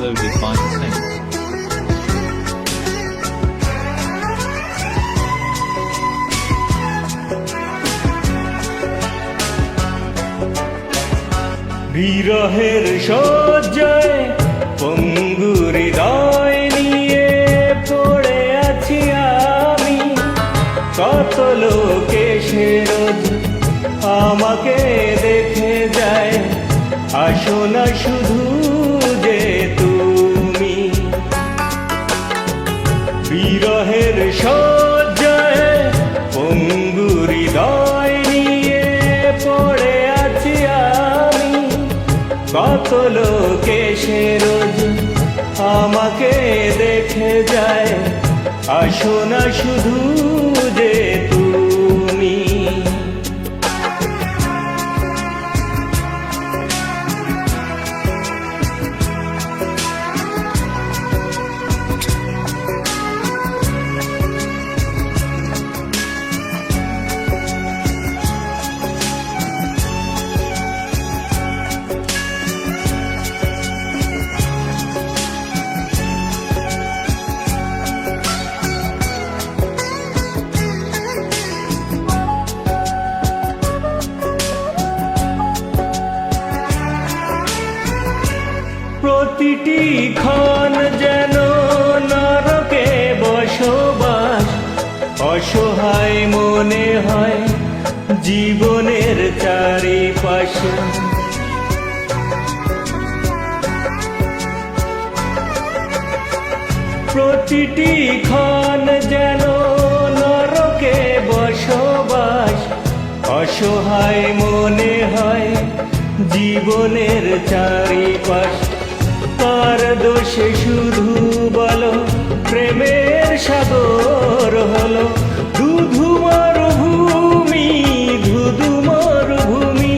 uploaded by Saints. বিরহের সজ্জায় পঙ্গু হৃদয় নিয়ে পড়ে আছি আমি। কত লোকে সে রোজ আমাকে দেখে যায়, আসো না শুধু যে তুমি। বিরহের সজ্জায় পঙ্গু হৃদয় নিয়ে পড়ে আছি আমি। কত লোকে সে রোজ আমাকে দেখে যায়, আসো না শুধু যে তুমি। প্রতিটি ক্ষণ যেন নরকে বসবাস, অসহায় মনে হয় জীবনের চারিপাশে। প্রতিটি ক্ষণ যেন নরকে বসবাস, অসহায় মনে হয় জীবনের চারিপাশ। কার দোষে শুধু বলো প্রেমের সাগর হলো ধুধু মরুভূমি, ধুধু মরুভূমি।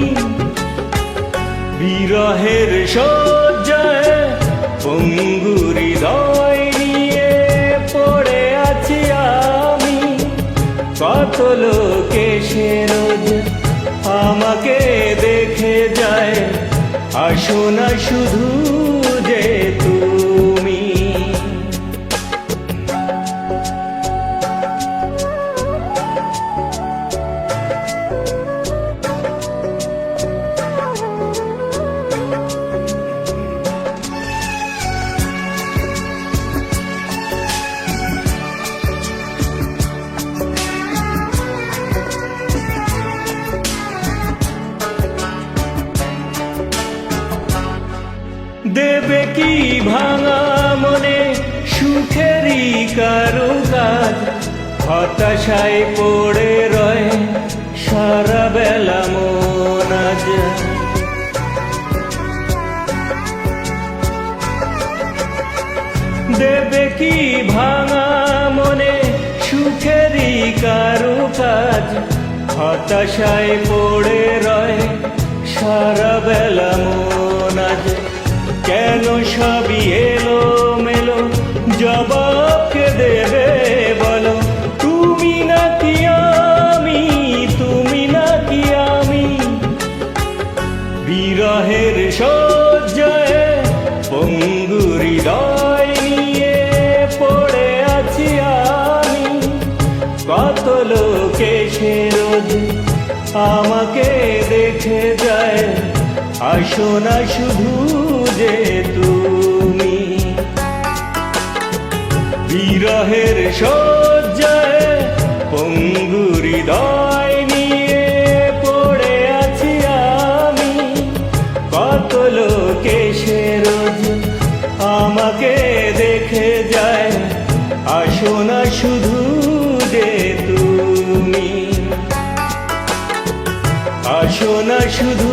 বিরহের সজ্জায় পঙ্গু হৃদয় নিয়ে পড়ে আছি আমি। কত লোকে সে রোজ আমাকে দেখে যায়, আসো না শুধু যে তুমি। দেবে কি ভাঙা মনে সুখেরই কারুকাজ, হতাশায় পড়ে রয় সারা বেলা মন আজ। দেবে কি ভাঙা মনে সুখেরই কারুকাজ, হতাশায় পড়ে রয় সারা বেলা মন আজ। কেন সবই এলো মেলো জবাব কে দেবে বলো, তুমি নাকি আমি, তুমি নাকি আমি। বিরহের সজ্জায় পঙ্গু হৃদয় নিয়ে পড়ে আছি আমি। কত লোকে সে রোজ আমাকে দেখে যায়, আসো না শুধু যে তুমি। বিরহের সজ্জায় পঙ্গু হৃদয় নিয়ে পড়ে আছি আমি। কত লোকে সে রোজ আমাকে দেখে যায়, আসো না শুধু যে তুমি। আসো না শুধু